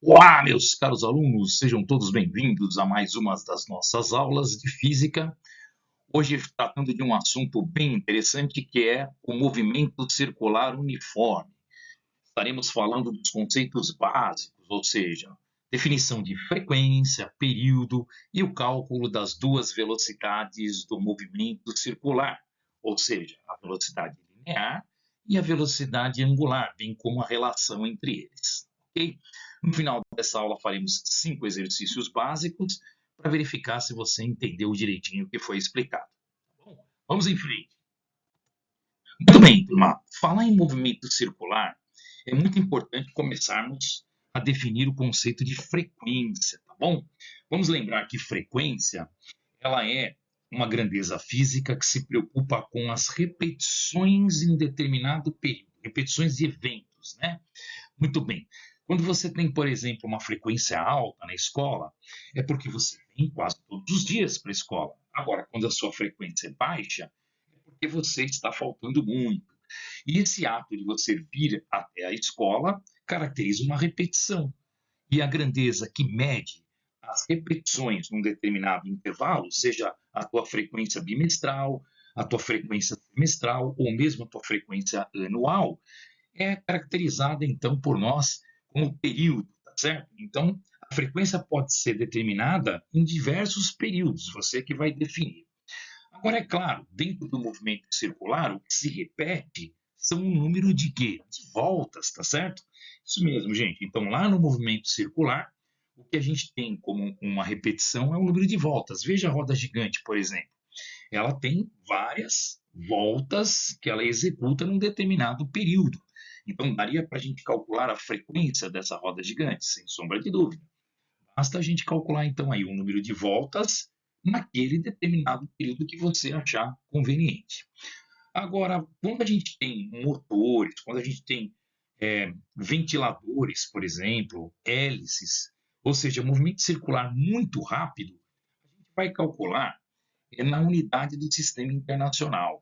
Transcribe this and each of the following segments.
Olá, meus caros alunos, sejam todos bem-vindos a mais uma das nossas aulas de física. Hoje, tratando de um assunto bem interessante que é o movimento circular uniforme. Estaremos falando dos conceitos básicos, ou seja, definição de frequência, período e o cálculo das duas velocidades do movimento circular, ou seja, a velocidade linear e a velocidade angular, bem como a relação entre eles. Ok? No final dessa aula, faremos 5 exercícios básicos para verificar se você entendeu direitinho o que foi explicado. Tá bom? Vamos em frente. Muito bem, turma. Falar em movimento circular é muito importante começarmos a definir o conceito de frequência, tá bom? Vamos lembrar que frequência, ela é uma grandeza física que se preocupa com as repetições em determinado período, repetições de eventos, né? Muito bem. Quando você tem, por exemplo, uma frequência alta na escola, é porque você vem quase todos os dias para a escola. Agora, quando a sua frequência é baixa, é porque você está faltando muito. E esse ato de você vir até a escola caracteriza uma repetição. E a grandeza que mede as repetições num determinado intervalo, seja a tua frequência bimestral, a tua frequência semestral ou mesmo a tua frequência anual, é caracterizada então por nós como período, tá certo? Então, a frequência pode ser determinada em diversos períodos, você que vai definir. Agora, é claro, dentro do movimento circular, o que se repete são um número de quê? De voltas, tá certo? Isso mesmo, gente. Então, lá no movimento circular, o que a gente tem como uma repetição é o número de voltas. Veja a roda gigante, por exemplo. Ela tem várias voltas que ela executa num determinado período. Então, daria para a gente calcular a frequência dessa roda gigante, sem sombra de dúvida. Basta a gente calcular, então, aí o número de voltas naquele determinado período que você achar conveniente. Agora, quando a gente tem motores, quando a gente tem ventiladores, por exemplo, hélices, ou seja, movimento circular muito rápido, a gente vai calcular na unidade do sistema internacional.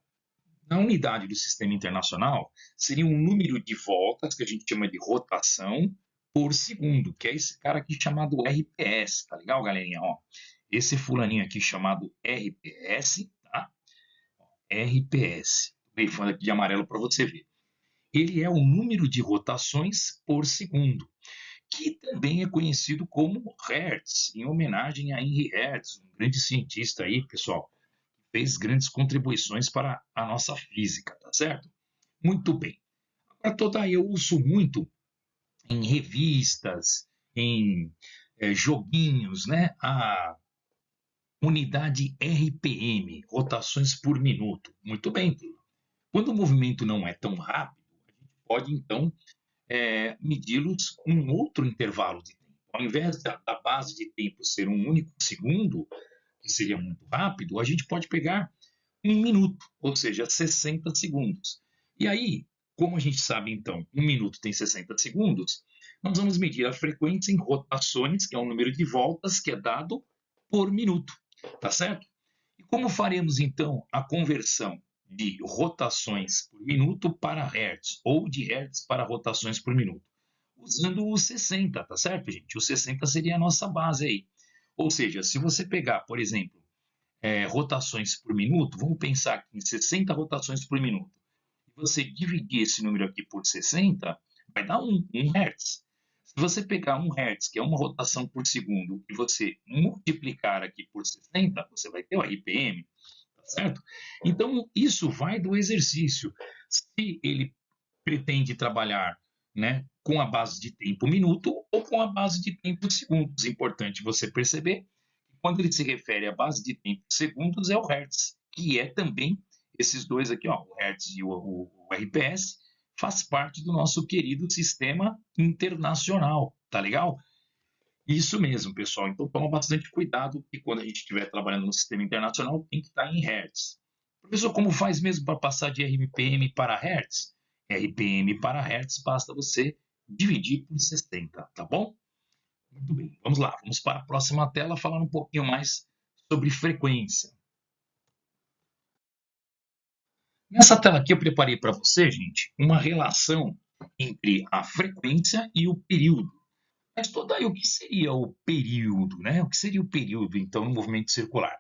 Na unidade do sistema internacional, seria um número de voltas, que a gente chama de rotação, por segundo, que é esse cara aqui chamado RPS, tá legal, galerinha? Ó, esse fulaninho aqui chamado RPS, tá? RPS. Bem, falando aqui de amarelo para você ver. Ele é o número de rotações por segundo, que também é conhecido como Hertz, em homenagem a Henry Hertz, um grande cientista aí, pessoal, fez grandes contribuições para a nossa física, tá certo? Muito bem. Agora, toda eu uso muito em revistas, em joguinhos, né? A unidade RPM, rotações por minuto. Muito bem. Quando o movimento não é tão rápido, a gente pode então medi-los com um outro intervalo de tempo. Ao invés da base de tempo ser um único segundo, que seria muito rápido, a gente pode pegar 1 minuto, ou seja, 60 segundos. E aí, como a gente sabe, então, 1 minuto tem 60 segundos, nós vamos medir a frequência em rotações, que é o número de voltas que é dado por minuto, tá certo? E como faremos, então, a conversão de rotações por minuto para hertz, ou de hertz para rotações por minuto? Usando o 60, tá certo, gente? O 60 seria a nossa base aí. Ou seja, se você pegar, por exemplo, rotações por minuto, vamos pensar aqui em 60 rotações por minuto. Se você dividir esse número aqui por 60, vai dar 1 Hz. Se você pegar 1 Hz, que é uma rotação por segundo, e você multiplicar aqui por 60, você vai ter o RPM, tá certo? Então, isso vai do exercício. Se ele pretende trabalhar, né, com a base de tempo minuto ou com a base de tempo segundos. Importante você perceber que quando ele se refere à base de tempo segundos é o Hertz, que é também esses dois aqui, ó, o Hertz e o RPS, faz parte do nosso querido sistema internacional, tá legal? Isso mesmo, pessoal. Então toma bastante cuidado que quando a gente estiver trabalhando no sistema internacional tem que estar em Hertz. Professor, como faz mesmo para passar de RPM para Hertz? RPM para Hertz basta você dividir por 60, tá bom? Muito bem, vamos lá. Vamos para a próxima tela falar um pouquinho mais sobre frequência. Nessa tela aqui eu preparei para você, gente, uma relação entre a frequência e o período. Mas todo aí, o que seria o período, né? O que seria o período, então, no movimento circular?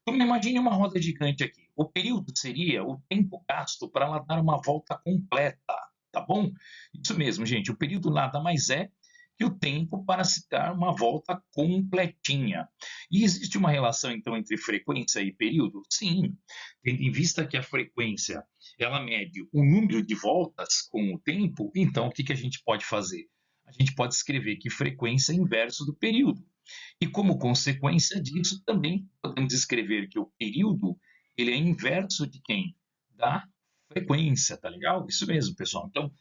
Então, imagine uma roda gigante aqui. O período seria o tempo gasto para ela dar uma volta completa, tá bom? Isso mesmo, gente. O período nada mais é que o tempo para se dar uma volta completinha. E existe uma relação, então, entre frequência e período? Sim, tendo em vista que a frequência ela mede o número de voltas com o tempo, então o que a gente pode fazer? A gente pode escrever que frequência é inverso do período. E como consequência disso, também podemos escrever que o período ele é inverso de quem? Da frequência, tá legal? Isso mesmo, pessoal. Então,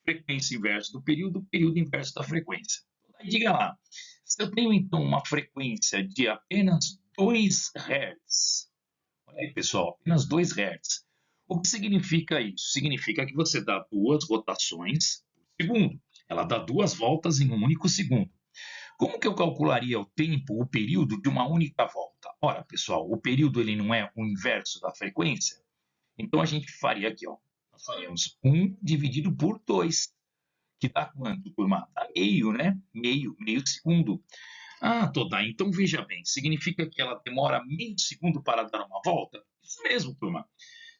frequência inverso do período, período inverso da frequência. Aí diga lá, se eu tenho então uma frequência de apenas 2 Hz, olha aí, pessoal, apenas 2 Hz, o que significa isso? Significa que você dá duas rotações por segundo. Ela dá duas voltas em um único segundo. Como que eu calcularia o tempo, o período de uma única volta? Ora, pessoal, o período ele não é o inverso da frequência? Então a gente faria aqui, ó. Nós faríamos 1 dividido por 2, que dá quanto, turma? Dá meio, né? Meio segundo. Ah, Todá, então veja bem, significa que ela demora meio segundo para dar uma volta? Isso mesmo, turma.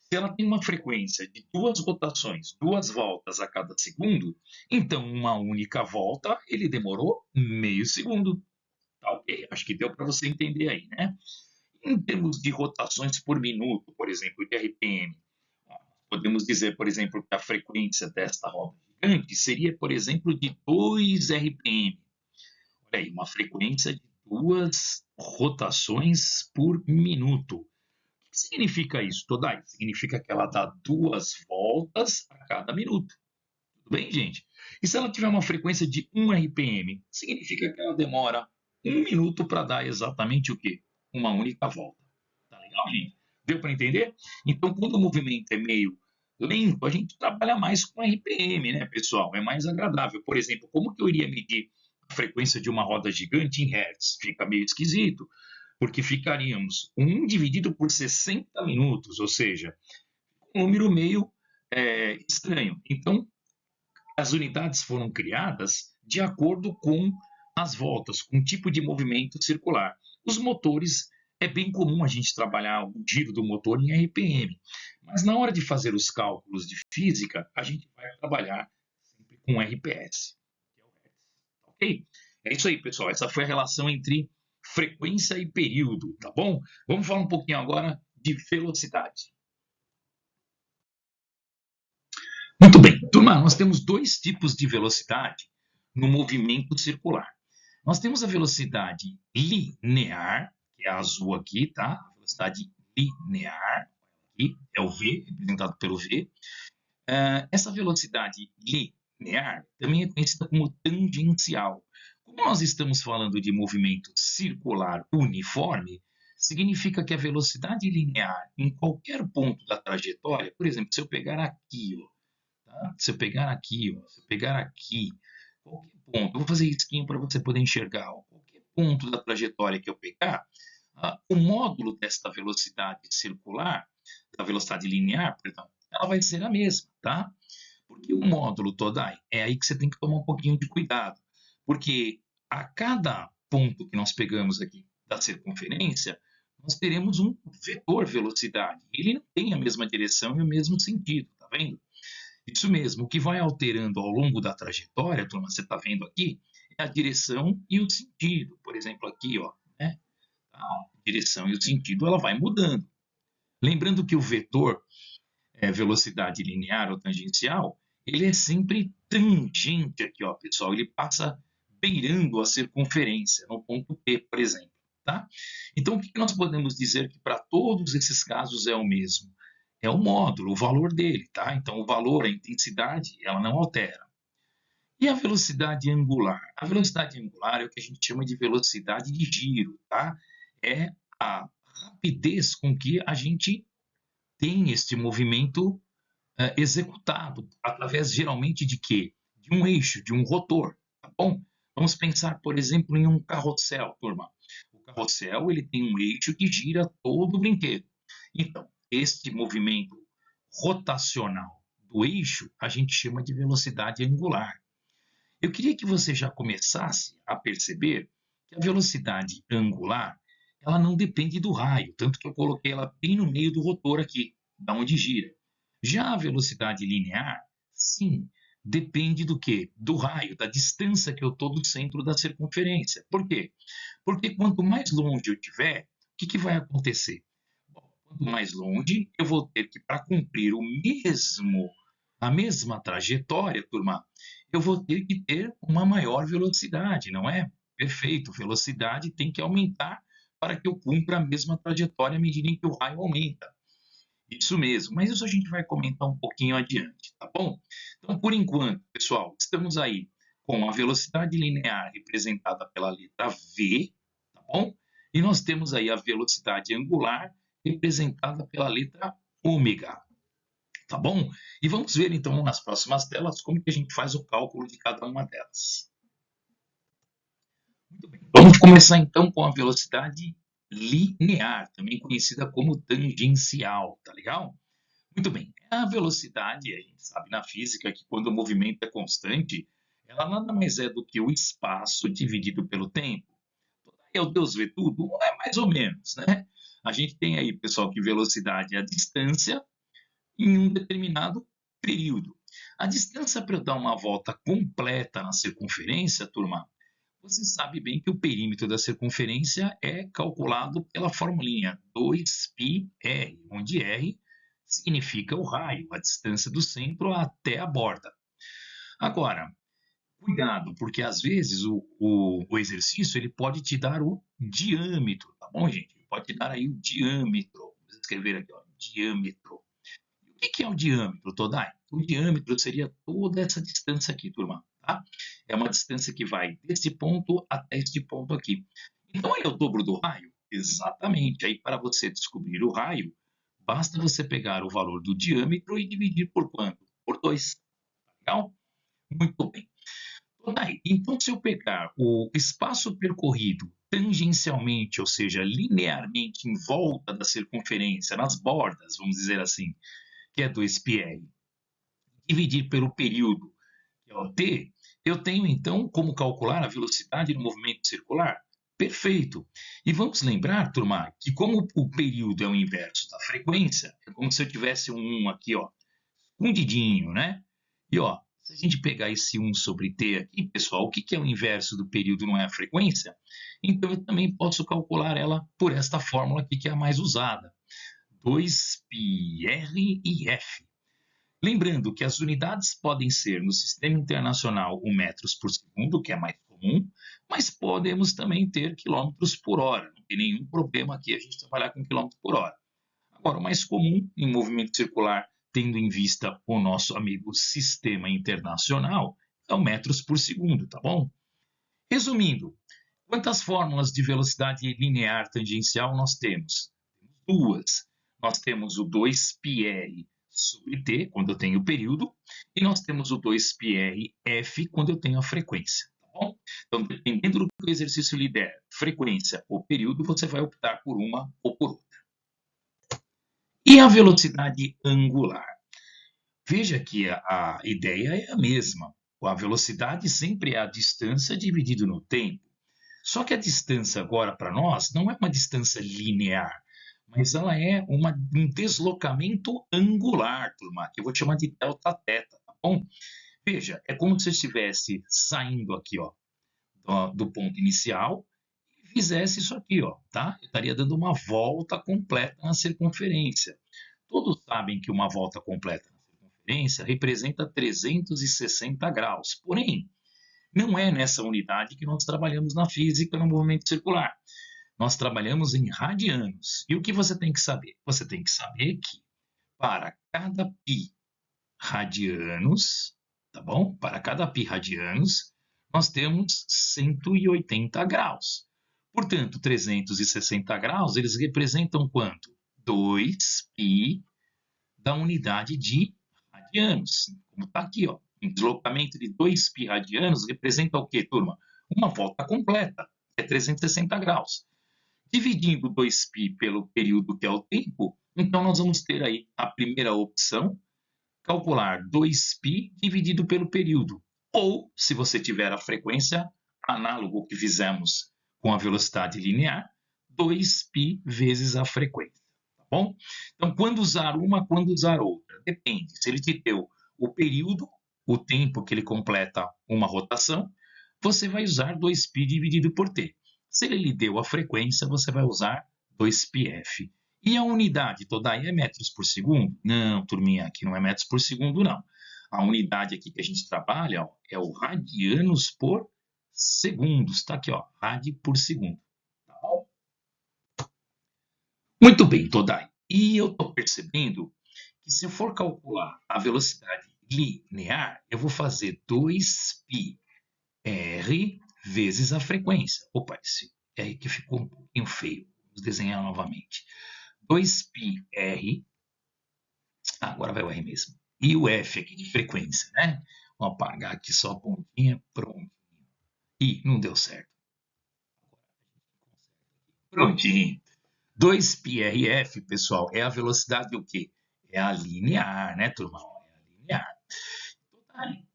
Se ela tem uma frequência de duas rotações, duas voltas a cada segundo, então uma única volta ele demorou meio segundo. Tá ok? Acho que deu para você entender aí, né? Em termos de rotações por minuto, por exemplo, de RPM, podemos dizer, por exemplo, que a frequência desta roda gigante seria, por exemplo, de 2 RPM. Olha aí, uma frequência de duas rotações por minuto. O que significa isso, Todai? Significa que ela dá duas voltas a cada minuto. Tudo bem, gente? E se ela tiver uma frequência de 1 RPM, significa que ela demora 1 minuto para dar exatamente o quê? Uma única volta. Tá legal, gente? Deu para entender? Então, quando o movimento é meio lento, a gente trabalha mais com RPM, né, pessoal? É mais agradável. Por exemplo, como que eu iria medir a frequência de uma roda gigante em Hertz? Fica meio esquisito, porque ficaríamos 1 dividido por 60 minutos, ou seja, um número meio estranho. Então, as unidades foram criadas de acordo com as voltas, com o tipo de movimento circular. Os motores, é bem comum a gente trabalhar o giro do motor em RPM, mas na hora de fazer os cálculos de física, a gente vai trabalhar sempre com RPS, que é o Hertz, ok? É isso aí, pessoal. Essa foi a relação entre frequência e período, tá bom? Vamos falar um pouquinho agora de velocidade. Muito bem, turma, nós temos dois tipos de velocidade no movimento circular. Nós temos a velocidade linear, que é a azul aqui, tá? A velocidade linear, aqui é o V, representado pelo V. Essa velocidade linear também é conhecida como tangencial. Como nós estamos falando de movimento circular uniforme, significa que a velocidade linear em qualquer ponto da trajetória, por exemplo, se eu pegar aqui, ó, tá? Se eu pegar aqui, ó, se eu pegar aqui, qualquer ponto, eu vou fazer risquinho para você poder enxergar, ó, qualquer ponto da trajetória que eu pegar, o módulo desta velocidade circular, da velocidade linear, perdão, ela vai ser a mesma, tá? Porque o módulo Todai é aí que você tem que tomar um pouquinho de cuidado, porque a cada ponto que nós pegamos aqui da circunferência, nós teremos um vetor velocidade. Ele não tem a mesma direção e o mesmo sentido, tá vendo? Isso mesmo, o que vai alterando ao longo da trajetória, turma, você está vendo aqui, é a direção e o sentido. Por exemplo, aqui, ó, né? A direção e o sentido ela vai mudando. Lembrando que o vetor velocidade linear ou tangencial, ele é sempre tangente aqui, ó, pessoal. Ele passa beirando a circunferência, no ponto P, por exemplo. Tá? Então, o que nós podemos dizer que para todos esses casos é o mesmo? É o módulo, o valor dele, tá? Então, o valor, a intensidade, ela não altera. E a velocidade angular? A velocidade angular é o que a gente chama de velocidade de giro, tá? É a rapidez com que a gente tem este movimento executado através geralmente de quê? De um eixo, de um rotor, tá bom? Vamos pensar, por exemplo, em um carrossel, turma. O carrossel ele tem um eixo que gira todo o brinquedo. Então, este movimento rotacional do eixo a gente chama de velocidade angular. Eu queria que você já começasse a perceber que a velocidade angular, ela não depende do raio, tanto que eu coloquei ela bem no meio do rotor aqui, da onde gira. Já a velocidade linear, sim, depende do quê? Do raio, da distância que eu estou do centro da circunferência. Por quê? Porque quanto mais longe eu tiver, o que vai acontecer? Bom, quanto mais longe, eu vou ter que, para cumprir a mesma trajetória, turma, eu vou ter que ter uma maior velocidade, não é? Perfeito, velocidade tem que aumentar para que eu cumpra a mesma trajetória à medida em que o raio aumenta. Isso mesmo, mas isso a gente vai comentar um pouquinho adiante, tá bom? Então, por enquanto, pessoal, estamos aí com a velocidade linear representada pela letra V, tá bom? E nós temos aí a velocidade angular representada pela letra ômega, tá bom? E vamos ver então nas próximas telas como que a gente faz o cálculo de cada uma delas. Muito bem. Vamos começar então com a velocidade linear, também conhecida como tangencial, tá legal? Muito bem. A velocidade, a gente sabe na física que quando o movimento é constante, ela nada mais é do que o espaço dividido pelo tempo. É o Deus vê tudo? Não é mais ou menos, né? A gente tem aí, pessoal, que velocidade é a distância em um determinado período. A distância para eu dar uma volta completa na circunferência, turma, você sabe bem que o perímetro da circunferência é calculado pela formulinha 2πr, onde r significa o raio, a distância do centro até a borda. Agora, cuidado, porque às vezes o exercício ele pode te dar o diâmetro, tá bom, gente? Ele pode te dar aí o diâmetro. Vamos escrever aqui, ó, diâmetro. O que é o diâmetro, Todai? O diâmetro seria toda essa distância aqui, turma. Tá? É uma distância que vai desse ponto até este ponto aqui. Então, é o dobro do raio? Exatamente. Aí, para você descobrir o raio, basta você pegar o valor do diâmetro e dividir por quanto? Por 2. Legal? Muito bem. Todai, então, se eu pegar o espaço percorrido tangencialmente, ou seja, linearmente em volta da circunferência, nas bordas, vamos dizer assim, que é 2πr, dividir pelo período, que é o t, eu tenho então como calcular a velocidade do movimento circular? Perfeito. E vamos lembrar, turma, que como o período é o inverso da frequência, é como se eu tivesse um 1 aqui, ó, um dedinho, né? E ó, se a gente pegar esse 1 sobre t aqui, pessoal, o que é o inverso do período, não é a frequência? Então eu também posso calcular ela por esta fórmula aqui, que é a mais usada. 2πr e f. Lembrando que as unidades podem ser no Sistema Internacional o metros por segundo, que é mais comum, mas podemos também ter quilômetros por hora. Não tem nenhum problema aqui a gente trabalhar com quilômetro por hora. Agora, o mais comum em movimento circular, tendo em vista o nosso amigo Sistema Internacional, é o metros por segundo, tá bom? Resumindo, quantas fórmulas de velocidade linear tangencial nós temos? Duas. Nós temos o 2πr sobre t, quando eu tenho o período, e nós temos o 2πrf quando eu tenho a frequência. Tá bom? Então, dependendo do que o exercício lhe der, frequência ou período, você vai optar por uma ou por outra. E a velocidade angular? Veja que a ideia é a mesma. A velocidade sempre é a distância dividido no tempo. Só que a distância agora para nós não é uma distância linear, mas ela é um deslocamento angular, turma, que eu vou chamar de delta θ, tá bom? Veja, é como se eu estivesse saindo aqui, ó, do ponto inicial e fizesse isso aqui, ó, tá? Eu estaria dando uma volta completa na circunferência. Todos sabem que uma volta completa na circunferência representa 360 graus. Porém, não é nessa unidade que nós trabalhamos na física no movimento circular. Nós trabalhamos em radianos. E o que você tem que saber? Você tem que saber que para cada π radianos, tá bom? Para cada π radianos, nós temos 180 graus. Portanto, 360 graus, eles representam quanto? 2π da unidade de radianos. Como está aqui, ó. Um deslocamento de 2π radianos representa o quê, turma? Uma volta completa, que é 360 graus. Dividindo 2π pelo período que é o tempo, então nós vamos ter aí a primeira opção, calcular 2π dividido pelo período. Ou, se você tiver a frequência, análogo ao que fizemos com a velocidade linear, 2π vezes a frequência, tá bom? Então, quando usar uma, quando usar outra? Depende. Se ele te deu o período, o tempo que ele completa uma rotação, você vai usar 2π dividido por t. Se ele lhe deu a frequência, você vai usar 2πf. E a unidade toda aí é metros por segundo? Não, turminha, aqui não é metros por segundo, não. A unidade aqui que a gente trabalha, ó, é o radianos por segundos. Tá aqui, ó, rad por segundo. Tá bom? Muito bem, Todai. E eu estou percebendo que se eu for calcular a velocidade linear, eu vou fazer 2πr vezes a frequência. Opa, esse é aí que ficou um pouquinho feio. Vamos desenhar novamente. 2πr, agora vai o R mesmo. E o F aqui de frequência, né? Vou apagar aqui só a pontinha, pronto. Ih, não deu certo. Prontinho. 2πrf, pessoal, é a velocidade o quê? É a linear, né, turma? É a linear.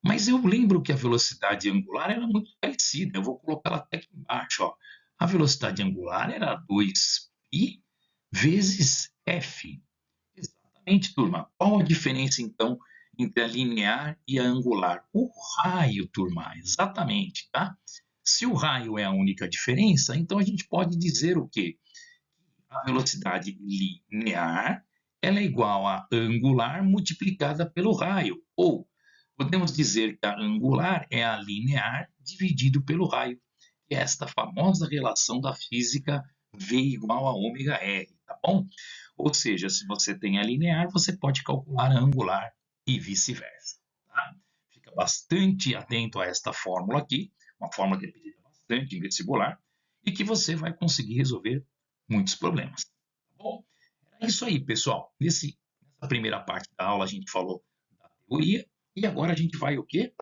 Mas eu lembro que a velocidade angular era muito parecida. Eu vou colocar ela até aqui embaixo. Ó. A velocidade angular era 2π vezes f. Exatamente, turma. Qual a diferença, então, entre a linear e a angular? O raio, turma. Exatamente, tá? Se o raio é a única diferença, então a gente pode dizer o quê? A velocidade linear ela é igual a angular multiplicada pelo raio. Ou podemos dizer que a angular é a linear dividido pelo raio. Que é esta famosa relação da física V igual a ômega R, tá bom? Ou seja, se você tem a linear, você pode calcular a angular e vice-versa. Tá? Fica bastante atento a esta fórmula aqui, uma fórmula que é pedida bastante em vestibular, e que você vai conseguir resolver muitos problemas. Tá bom? É isso aí, pessoal. Nessa primeira parte da aula a gente falou da teoria, e agora a gente vai o quê?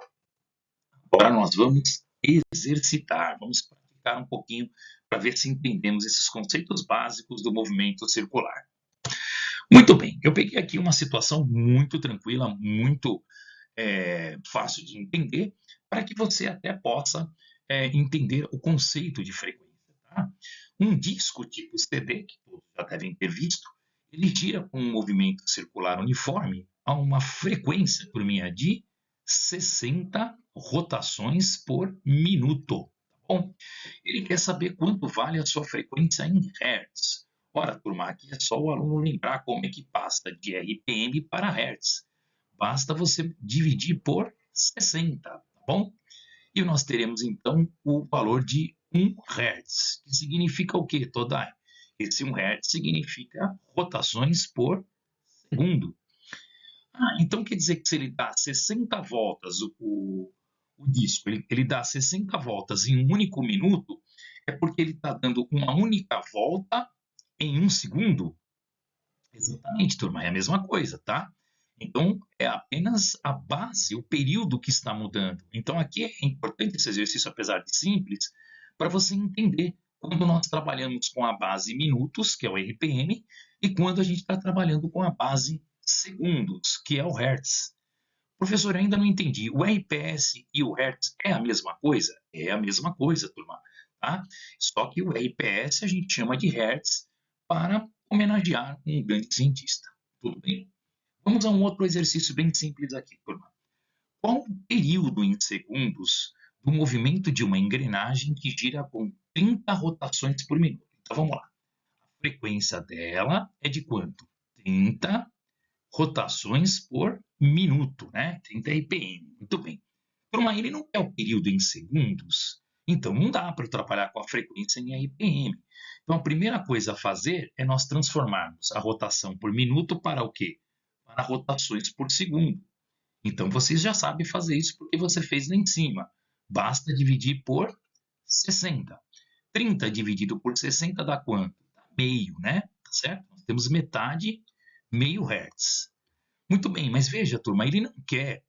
Agora nós vamos exercitar, vamos praticar um pouquinho para ver se entendemos esses conceitos básicos do movimento circular. Muito bem, eu peguei aqui uma situação muito tranquila, muito fácil de entender, para que você até possa entender o conceito de frequência. Tá? Um disco tipo CD, que todos já devem ter visto, ele gira com um movimento circular uniforme a uma frequência por meia de 60 rotações por minuto. Tá bom? Ele quer saber quanto vale a sua frequência em Hertz. Ora, turma, aqui é só o aluno lembrar como é que passa de RPM para Hertz. Basta você dividir por 60, tá bom? E nós teremos então o valor de 1 Hz, que significa o quê, Todai? Esse 1 Hz significa rotações por segundo. Então quer dizer que se ele dá 60 voltas, o disco, ele dá 60 voltas em um único minuto, é porque ele está dando uma única volta em um segundo? Exatamente, turma, é a mesma coisa, tá? Então, é apenas a base, o período que está mudando. Então, aqui é importante esse exercício, apesar de simples, para você entender quando nós trabalhamos com a base minutos, que é o RPM, e quando a gente está trabalhando com a base segundos, que é o Hertz. Professor, ainda não entendi. O RPS e o Hertz é a mesma coisa? É a mesma coisa, turma. Tá? Só que o RPS a gente chama de Hertz para homenagear um grande cientista. Tudo bem? Vamos a um outro exercício bem simples aqui, turma. Qual o período em segundos do movimento de uma engrenagem que gira com 30 rotações por minuto? Então vamos lá. A frequência dela é de quanto? 30 rotações por minuto, né? 30 RPM. Muito bem. Turma, ele não é o período em segundos, então não dá para trabalhar com a frequência em RPM. Então a primeira coisa a fazer é nós transformarmos a rotação por minuto para o quê? Para rotações por segundo. Então vocês já sabem fazer isso porque você fez lá em cima. Basta dividir por 60. 30 dividido por 60 dá quanto? Dá meio, né? Tá certo? Nós temos metade, meio Hertz. Muito bem, mas veja, turma, ele não quer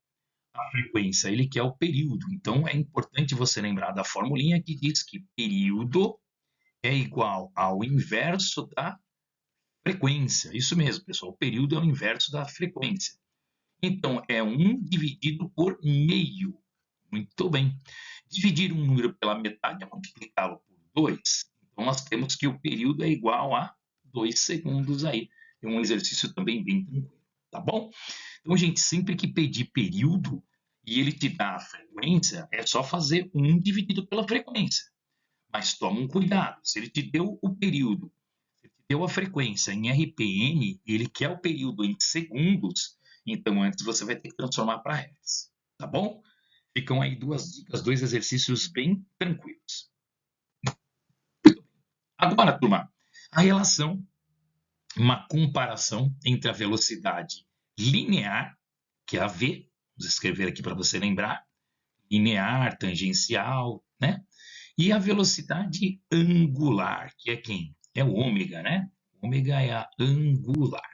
a frequência, ele quer o período. Então é importante você lembrar da formulinha que diz que período é igual ao inverso da frequência. Isso mesmo, pessoal. O período é o inverso da frequência. Então é 1 dividido por meio. Muito bem. Dividir um número pela metade é multiplicá-lo por 2. Então, nós temos que o período é igual a 2 segundos aí. É um exercício também bem tranquilo, tá bom? Então, gente, sempre que pedir período e ele te dá a frequência, é só fazer 1 dividido pela frequência. Mas toma um cuidado. Se ele te deu o período, se ele te deu a frequência em RPM e ele quer o período em segundos, então antes você vai ter que transformar para Hertz, tá bom? Ficam aí 2 dicas, 2 exercícios bem tranquilos. Agora, turma, a relação, uma comparação entre a velocidade linear, que é a v, vou escrever aqui para você lembrar, linear, tangencial, né? E a velocidade angular, que é quem? É o ômega, né? Ômega é a angular.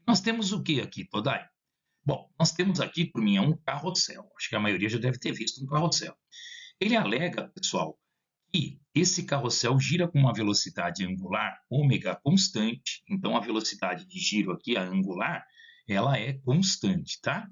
Nós temos o que aqui, Todai? Bom, nós temos aqui, por mim, um carrossel. Acho que a maioria já deve ter visto um carrossel. Ele alega, pessoal, que esse carrossel gira com uma velocidade angular ômega constante. Então, a velocidade de giro aqui, a angular, ela é constante, tá?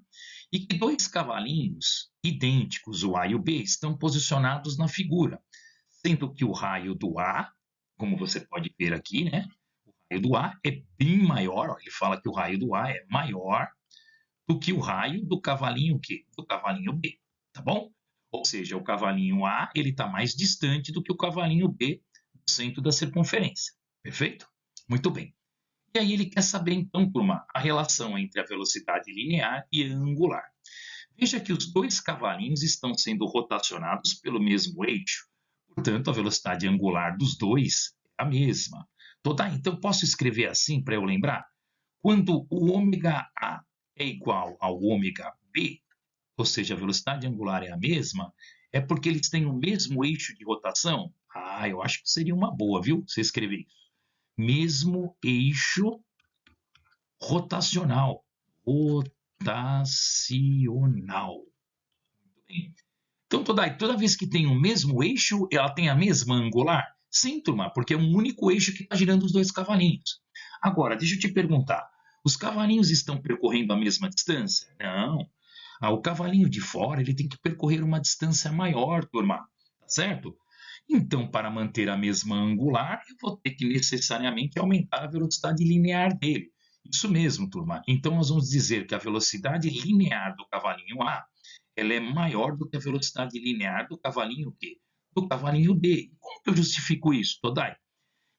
E que 2 cavalinhos idênticos, o A e o B, estão posicionados na figura, sendo que o raio do A, como você pode ver aqui, né? O raio do A é bem maior, ó, ele fala que o raio do A é maior do que o raio do cavalinho Q, do cavalinho B, tá bom? Ou seja, o cavalinho A ele está mais distante do que o cavalinho B do centro da circunferência. Perfeito? Muito bem. E aí ele quer saber, então, turma, a relação entre a velocidade linear e a angular. Veja que os 2 cavalinhos estão sendo rotacionados pelo mesmo eixo, portanto, a velocidade angular dos 2 é a mesma. Então, posso escrever assim para eu lembrar? Quando o ômega A é igual ao ômega B, ou seja, a velocidade angular é a mesma, é porque eles têm o mesmo eixo de rotação? Ah, eu acho que seria uma boa, viu? Você escrever isso. Mesmo eixo rotacional. Rotacional. Muito bem. Então, toda vez que tem o mesmo eixo, ela tem a mesma angular? Sim, turma, porque é um único eixo que está girando os 2 cavalinhos. Agora, deixa eu te perguntar: os cavalinhos estão percorrendo a mesma distância? Não. O cavalinho de fora ele tem que percorrer uma distância maior, turma, tá certo? Então, para manter a mesma angular, eu vou ter que necessariamente aumentar a velocidade linear dele. Isso mesmo, turma. Então, nós vamos dizer que a velocidade linear do cavalinho A ela é maior do que a velocidade linear do cavalinho Q, do cavalinho B. Como que eu justifico isso, Todai?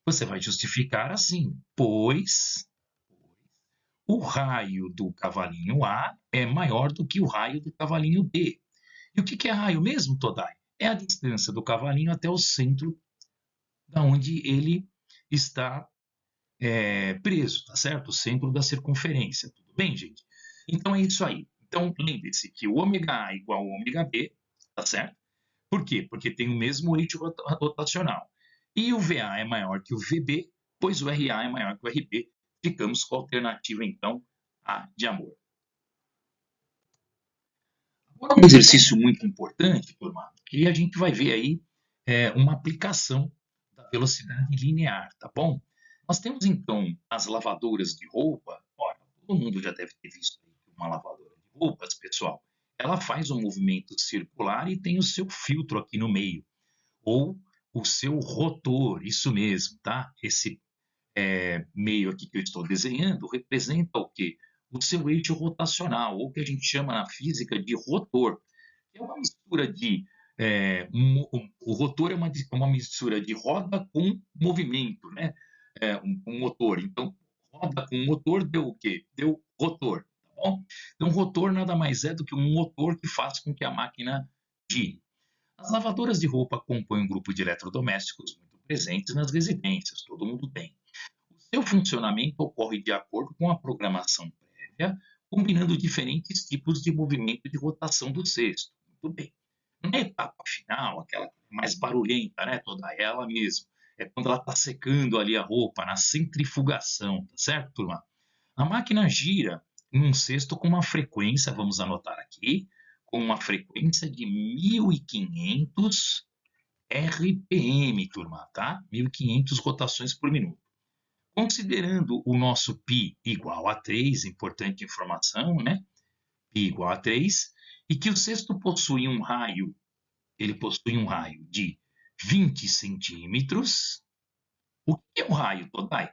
Você vai justificar assim, pois o raio do cavalinho A é maior do que o raio do cavalinho B. E o que é raio mesmo, Todai? É a distância do cavalinho até o centro da onde ele está preso, tá certo? O centro da circunferência. Tudo bem, gente? Então é isso aí. Então lembre-se que o ômega A é igual ao ômega B, tá certo? Por quê? Porque tem o mesmo eixo rotacional. E o VA é maior que o VB, pois o RA é maior que o RB. Ficamos com a alternativa, então, A de amor. Agora, um exercício muito importante, turma, que a gente vai ver aí uma aplicação da velocidade linear, tá bom? Nós temos, então, as lavadoras de roupa. Ora, todo mundo já deve ter visto uma lavadora de roupas, pessoal. Ela faz um movimento circular e tem o seu filtro aqui no meio, ou o seu rotor, isso mesmo, tá? Esse meio aqui que eu estou desenhando representa o quê? O seu eixo rotacional, ou o que a gente chama na física de rotor. É uma mistura de. O rotor é uma mistura de roda com movimento, né? Um motor. Então, roda com motor deu o quê? Deu rotor. Tá bom? Então, rotor nada mais é do que um motor que faz com que a máquina gire. As lavadoras de roupa compõem um grupo de eletrodomésticos muito presentes nas residências, todo mundo tem. Seu funcionamento ocorre de acordo com a programação prévia, combinando diferentes tipos de movimento de rotação do cesto. Muito bem. Na etapa final, aquela mais barulhenta, né, toda ela mesmo, é quando ela está secando ali a roupa, na centrifugação, tá certo, turma? A máquina gira em um cesto com uma frequência, vamos anotar aqui, com uma frequência de 1500 RPM, turma, tá? 1500 rotações por minuto. Considerando o nosso π igual a 3, importante informação, né? Π igual a 3, e que o cesto possui um raio, ele possui um raio de 20 centímetros. O que é um raio, Todai?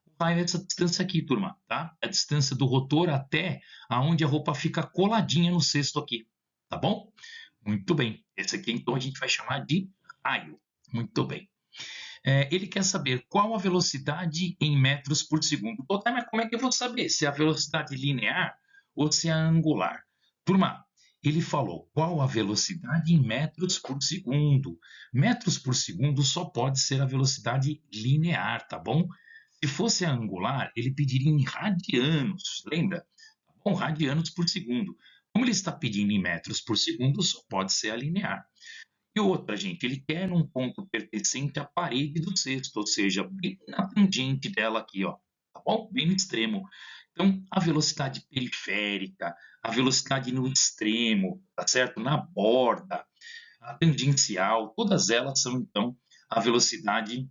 O raio é essa distância aqui, turma, tá? A distância do rotor até aonde a roupa fica coladinha no cesto aqui, tá bom? Muito bem. Esse aqui, então, a gente vai chamar de raio. Muito bem. Ele quer saber qual a velocidade em metros por segundo. Todai, mas como é que eu vou saber se é a velocidade linear ou se é a angular? Turma, ele falou qual a velocidade em metros por segundo. Metros por segundo só pode ser a velocidade linear, tá bom? Se fosse a angular, ele pediria em radianos, lembra? Tá bom? Radianos por segundo. Como ele está pedindo em metros por segundo, só pode ser a linear. E outra, gente, ele quer um ponto pertencente à parede do cesto, ou seja, bem na tangente dela aqui, ó, tá bom? Bem no extremo. Então, a velocidade periférica, a velocidade no extremo, tá certo? Na borda, a tangencial, todas elas são, então, a velocidade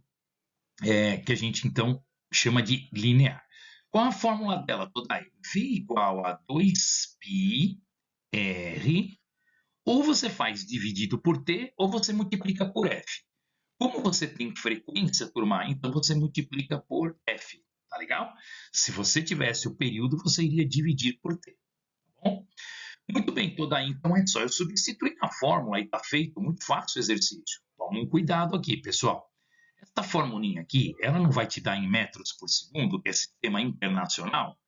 que a gente, então, chama de linear. Qual a fórmula dela toda aí? V igual a 2πr, ou você faz dividido por t, ou você multiplica por f. Como você tem frequência, turma, então você multiplica por f, tá legal? Se você tivesse o período, você iria dividir por t, tá bom? Muito bem, toda aí, então é só eu substituir na fórmula e tá feito, muito fácil o exercício. Toma um cuidado aqui, pessoal. Essa formulinha aqui, ela não vai te dar em metros por segundo, que é sistema internacional.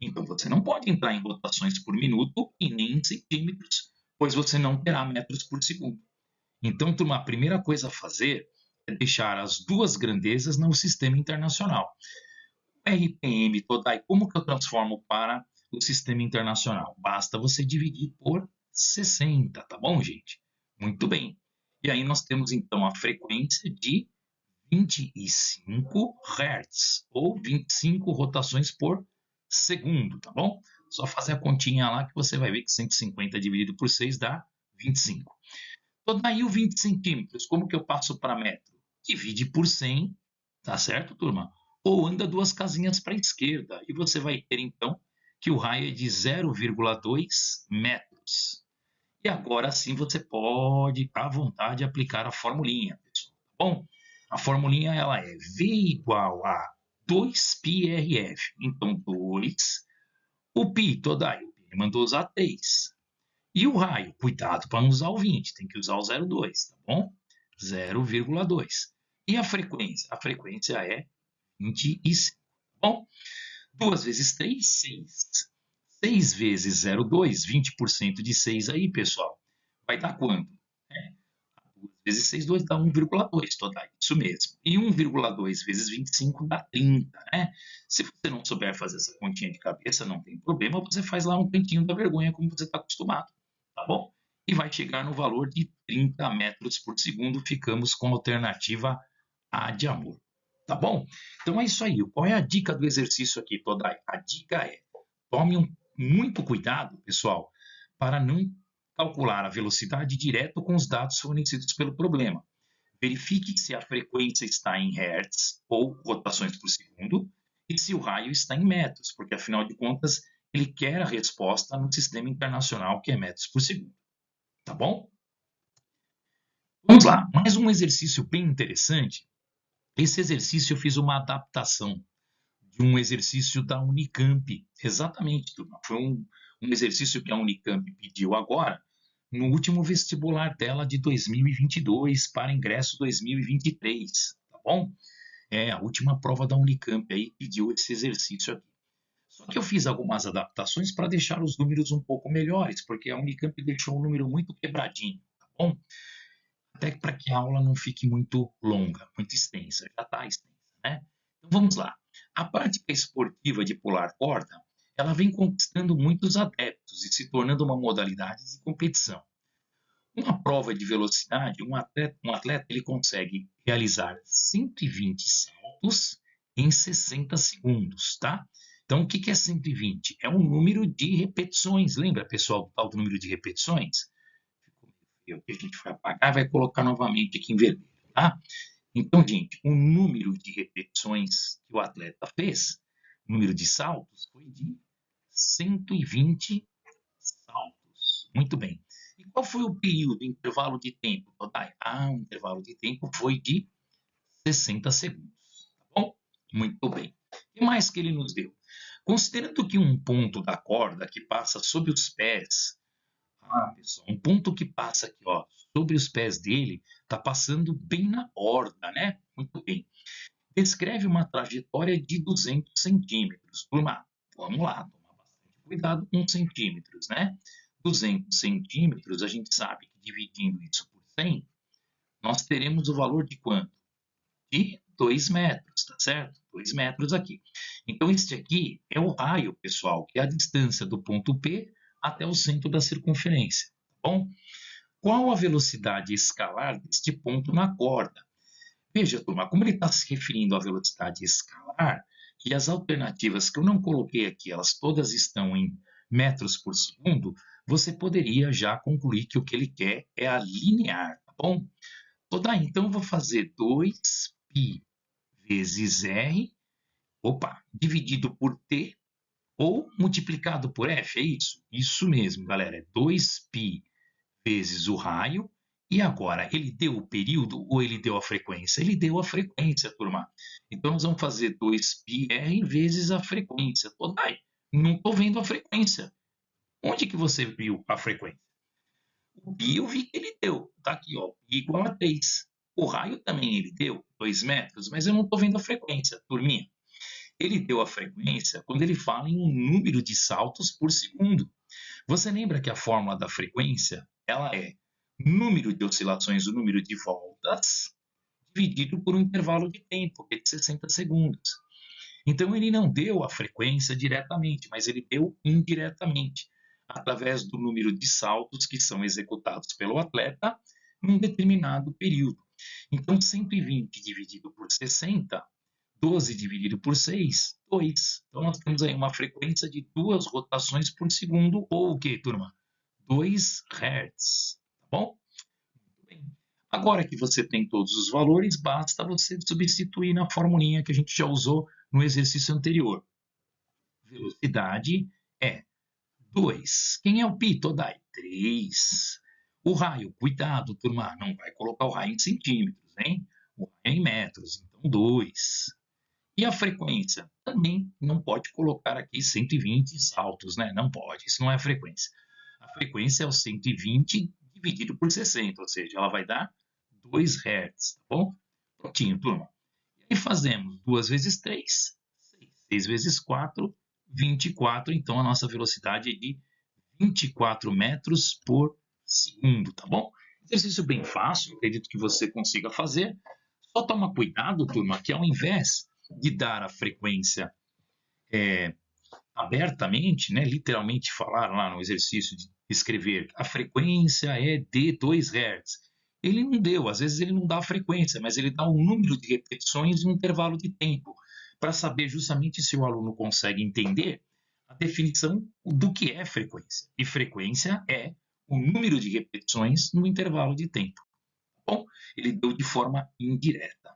Então você não pode entrar em rotações por minuto e nem em centímetros, pois você não terá metros por segundo. Então, turma, a primeira coisa a fazer é deixar as duas grandezas no sistema internacional. O RPM, Todai, como que eu transformo para o sistema internacional? Basta você dividir por 60, tá bom, gente? Muito bem. E aí nós temos, então, a frequência de 25 Hz, ou 25 rotações por segundo, tá bom? Só fazer a continha lá que você vai ver que 150 dividido por 6 dá 25. Então, daí o 20 centímetros, como que eu passo para metro? Divide por 100, tá certo, turma? Ou anda duas casinhas para a esquerda, e você vai ter, então, que o raio é de 0,2 metros. E agora sim você pode, à vontade, aplicar a formulinha, pessoal, tá bom? A formulinha ela é V igual a 2πrf. Então, 2, o π, toda aí, o π mandou usar 3. E o raio, cuidado para não usar o 20, tem que usar o 0,2, tá bom? 0,2. E a frequência? A frequência é 25, tá bom? 2 vezes 3, 6. 6 vezes 0,2, 20% de 6 aí, pessoal. Vai dar quanto? 2 vezes 6, 2 dá 1,2, toda isso mesmo. E 1,2 vezes 25 dá 30, né? Se você não souber fazer essa continha de cabeça, não tem problema, você faz lá um cantinho da vergonha, como você está acostumado, tá bom? E vai chegar no valor de 30 metros por segundo, ficamos com a alternativa A de amor, tá bom? Então é isso aí. Qual é a dica do exercício aqui, Todai? A dica é, tome muito cuidado, pessoal, para não calcular a velocidade direto com os dados fornecidos pelo problema. Verifique se a frequência está em Hertz ou rotações por segundo e se o raio está em metros, porque afinal de contas ele quer a resposta no sistema internacional que é metros por segundo. Tá bom? Vamos lá, mais um exercício bem interessante. Esse exercício eu fiz uma adaptação de um exercício da Unicamp. Exatamente, turma. Foi um exercício que a Unicamp pediu agora, no último vestibular dela de 2022 para ingresso 2023, tá bom? É, a última prova da Unicamp aí pediu esse exercício aqui. Só que eu fiz algumas adaptações para deixar os números um pouco melhores, porque a Unicamp deixou um número muito quebradinho, tá bom? Até para que a aula não fique muito longa, muito extensa. Já está extensa, né? Então vamos lá. A prática esportiva de pular corda, ela vem conquistando muitos adeptos e se tornando uma modalidade de competição. Uma prova de velocidade, um atleta ele consegue realizar 120 saltos em 60 segundos, tá? Então, o que é 120? É um número de repetições. Lembra, pessoal, do tal do número de repetições? O que a gente vai apagar vai colocar novamente aqui em vermelho, tá? Então, gente, o número de repetições que o atleta fez, o número de saltos, foi de 120 saltos. Muito bem. qual foi o período, o intervalo de tempo, Todai? O intervalo de tempo foi de 60 segundos. Tá bom? Muito bem. O que mais que ele nos deu? Considerando que um ponto da corda que passa sob os pés, pessoal, um ponto que passa aqui, ó, sobre os pés dele, está passando bem na borda, né? Muito bem. Descreve uma trajetória de 200 centímetros. Turma, vamos lá, tomar bastante cuidado com centímetros, né? 200 centímetros, a gente sabe que dividindo isso por 100, nós teremos o valor de quanto? De 2 metros, tá certo? 2 metros aqui. Então, este aqui é o raio, pessoal, que é a distância do ponto P até o centro da circunferência, tá bom? Qual a velocidade escalar deste ponto na corda? Veja, turma, como ele está se referindo à velocidade escalar, e as alternativas que eu não coloquei aqui, elas todas estão em metros por segundo, você poderia já concluir que o que ele quer é a linear, tá bom? Então eu vou fazer 2π vezes r, dividido por t, ou multiplicado por f, é isso? Isso mesmo, galera, é 2π vezes o raio. E agora, ele deu o período ou ele deu a frequência? Ele deu a frequência, turma. Então, nós vamos fazer 2πr vezes a frequência. Todai, não estou vendo a frequência. Onde que você viu a frequência? O pi eu vi que ele deu. Está aqui, ó, pi igual a 3. O raio também ele deu, 2 metros, mas eu não estou vendo a frequência, turminha. Ele deu a frequência quando ele fala em um número de saltos por segundo. Você lembra que a fórmula da frequência, ela é número de oscilações, o número de voltas, dividido por um intervalo de tempo, que é de 60 segundos. Então, ele não deu a frequência diretamente, mas ele deu indiretamente, através do número de saltos que são executados pelo atleta num determinado período. Então, 120 dividido por 60, 12 dividido por 6, 2. Então, nós temos aí uma frequência de 2 rotações por segundo, ou o que, turma? 2 Hz. Tá bom? Muito bem. Agora que você tem todos os valores, basta você substituir na formulinha que a gente já usou no exercício anterior. Velocidade é 2. Quem é o pi, Todai? 3. O raio, cuidado, turma, não vai colocar o raio em centímetros, hein? O raio é em metros, então 2. E a frequência? Também não pode colocar aqui 120 saltos, né? Não pode, isso não é a frequência. A frequência é o 120 dividido por 60, ou seja, ela vai dar 2 Hz, tá bom? Prontinho, turma. E aí fazemos 2 vezes 3, 6. 6 vezes 4, 24. Então, a nossa velocidade é de 24 metros por segundo, tá bom? Exercício bem fácil, acredito que você consiga fazer. Só toma cuidado, turma, que ao invés de dar a frequência abertamente, né, literalmente falar lá no exercício de escrever a frequência é de 2 Hz. Ele não deu, às vezes ele não dá a frequência, mas ele dá um número de repetições e um intervalo de tempo, para saber justamente se o aluno consegue entender a definição do que é frequência. E frequência é o número de repetições no intervalo de tempo. Bom, ele deu de forma indireta.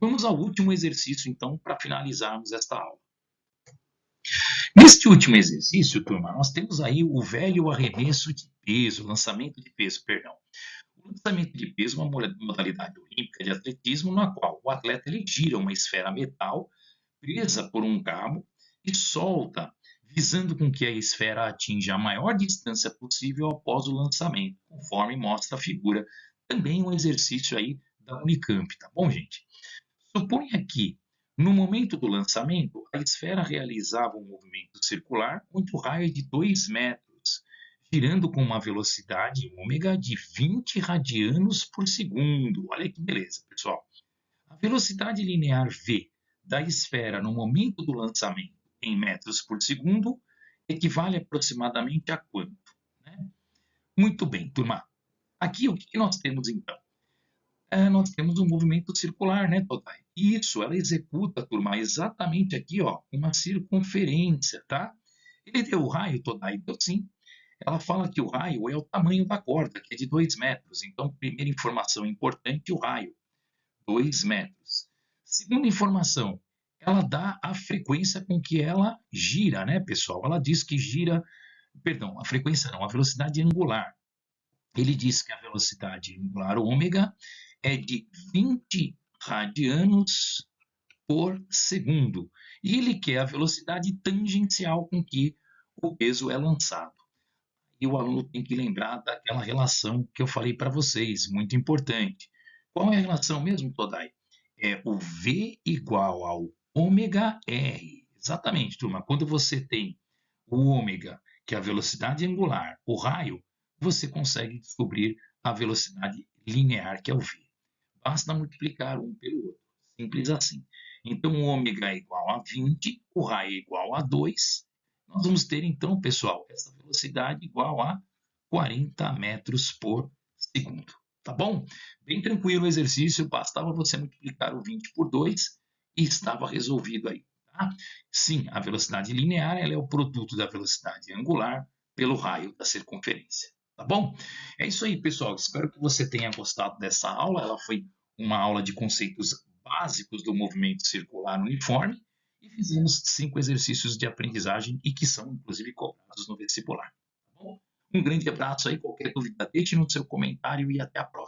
Vamos ao último exercício, então, para finalizarmos esta aula. Neste último exercício, turma, nós temos aí o velho arremesso de peso, lançamento de peso, perdão. O lançamento de peso é uma modalidade olímpica de atletismo na qual o atleta ele gira uma esfera metal presa por um cabo e solta, visando com que a esfera atinja a maior distância possível após o lançamento, conforme mostra a figura. Também um exercício aí da Unicamp, tá bom, gente? Suponha que, no momento do lançamento, a esfera realizava um movimento circular cujo raio é de 2 metros, girando com uma velocidade ômega de 20 radianos por segundo. Olha que beleza, pessoal. A velocidade linear v da esfera no momento do lançamento em metros por segundo equivale aproximadamente a quanto? Né? Muito bem, turma. Aqui o que nós temos então? Nós temos um movimento circular, né, Todai? Isso, ela executa, turma, exatamente aqui, ó, uma circunferência, tá? Ele deu o raio, Todai? Deu sim. Ela fala que o raio é o tamanho da corda, que é de 2 metros. Então, primeira informação importante, o raio, 2 metros. Segunda informação, ela dá a frequência com que ela gira, né, pessoal? Ela diz que gira, perdão, a frequência não, a velocidade angular. ele diz que a velocidade angular ômega é de 20 radianos por segundo. E ele quer a velocidade tangencial com que o peso é lançado. E o aluno tem que lembrar daquela relação que eu falei para vocês, muito importante. Qual é a relação mesmo, Todai? É o V igual ao ômega R. Exatamente, turma. Quando você tem o ômega, que é a velocidade angular, o raio, você consegue descobrir a velocidade linear, que é o V. Basta multiplicar um pelo outro. Simples assim. Então, o ômega é igual a 20, o raio é igual a 2. Nós vamos ter, então, pessoal, essa velocidade igual a 40 metros por segundo. Tá bom? Bem tranquilo o exercício, bastava você multiplicar o 20 por 2 e estava resolvido aí. Tá? Sim, a velocidade linear ela é o produto da velocidade angular pelo raio da circunferência. Tá bom? É isso aí, pessoal. Espero que você tenha gostado dessa aula. Ela foi uma aula de conceitos básicos do movimento circular uniforme e fizemos 5 exercícios de aprendizagem e que são, inclusive, cobrados no vestibular. Tá bom? Um grande abraço aí. Qualquer dúvida, deixe no seu comentário e até a próxima.